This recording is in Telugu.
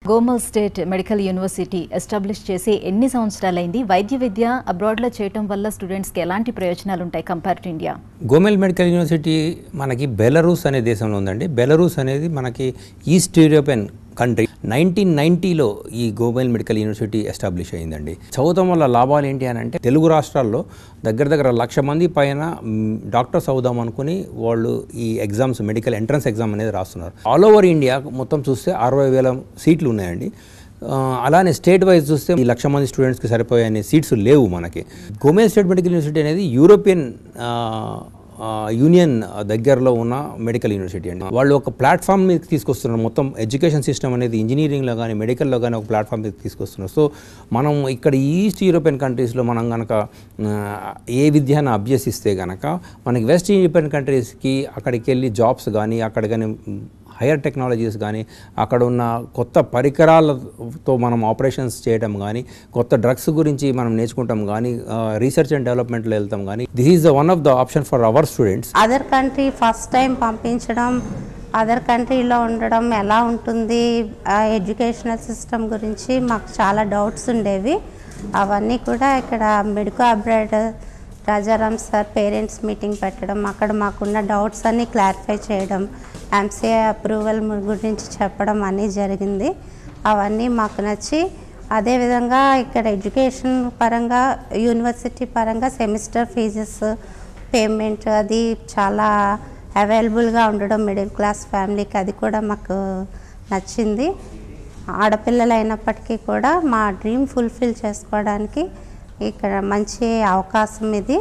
గోమల్ స్టేట్ మెడికల్ యూనివర్సిటీ ఎస్టాబ్లిష్ చేసి ఎన్ని సంవత్సరాలైంది? వైద్య విద్య అబ్రాడ్లో చేయడం వల్ల స్టూడెంట్స్కి ఎలాంటి ప్రయోజనాలు ఉంటాయి compare to India? Gomel medical university మనకి బెలరూస్ అనే దేశంలో ఉందండి. బెలరూస్ అనేది మనకి ఈస్ట్ యూరోపియన్ కంట్రీ. 1990లో ఈ గోమెల్ మెడికల్ యూనివర్సిటీ ఎస్టాబ్లిష్ అయిందండి. చదవటం వల్ల లాభాలు ఏంటి అని అంటే, తెలుగు రాష్ట్రాల్లో దగ్గర 1,00,000 మంది పైన డాక్టర్స్ అవుదాం అనుకుని వాళ్ళు ఈ ఎగ్జామ్స్, మెడికల్ ఎంట్రన్స్ ఎగ్జామ్ అనేది రాస్తున్నారు. ఆల్ ఓవర్ ఇండియా మొత్తం చూస్తే 60,000 సీట్లు ఉన్నాయండి. అలానే స్టేట్ వైజ్ చూస్తే ఈ 1,00,000 మంది స్టూడెంట్స్కి సరిపోయే సీట్స్ లేవు మనకి. గోమెల్ స్టేట్ మెడికల్ యూనివర్సిటీ అనేది యూరోపియన్ యూనియన్ దగ్గరలో ఉన్న మెడికల్ యూనివర్సిటీ అండి. వాళ్ళు ఒక ప్లాట్ఫామ్ మీద తీసుకొస్తున్నారు. మొత్తం ఎడ్యుకేషన్ సిస్టమ్ అనేది ఇంజనీరింగ్లో కానీ మెడికల్లో కానీ ఒక ప్లాట్ఫామ్ మీద తీసుకొస్తున్నారు. సో మనం ఇక్కడ ఈస్ట్ యూరోపియన్ కంట్రీస్లో మనం కనుక ఏ విద్యను అభ్యసిస్తే కనుక మనకి వెస్ట్ యూరోపియన్ కంట్రీస్కి అక్కడికి వెళ్ళి జాబ్స్ కానీ, అక్కడ కానీ హైయర్ టెక్నాలజీస్ కానీ, అక్కడ ఉన్న కొత్త పరికరాలతో మనం ఆపరేషన్స్ చేయడం కానీ, కొత్త డ్రగ్స్ గురించి మనం నేర్చుకుంటాం కానీ, రీసెర్చ్ అండ్ డెవలప్మెంట్లో వెళ్తాం కానీ, this is one of the option for our students. Other country first time పంపించడం, అదర్ కంట్రీలో ఉండడం ఎలా ఉంటుంది, ఎడ్యుకేషనల్ సిస్టమ్ గురించి మాకు చాలా డౌట్స్ ఉండేవి. అవన్నీ కూడా ఇక్కడ medico abroad Rajaram sir parents meeting పెట్టడం, అక్కడ మాకున్న డౌట్స్ అన్నీ క్లారిఫై చేయడం, ఎంసీఐ అప్రూవల్ గురించి చెప్పడం అన్నీ జరిగింది. అవన్నీ మాకు నచ్చి, అదేవిధంగా ఇక్కడ ఎడ్యుకేషన్ పరంగా, యూనివర్సిటీ పరంగా సెమిస్టర్ ఫీజెస్ పేమెంట్ అది చాలా అవైలబుల్గా ఉండడం మిడిల్ క్లాస్ ఫ్యామిలీకి, అది కూడా మాకు నచ్చింది. ఆడపిల్లలు అయినప్పటికీ కూడా మా డ్రీమ్ ఫుల్ఫిల్ చేసుకోవడానికి ఇక్కడ మంచి అవకాశం ఇది.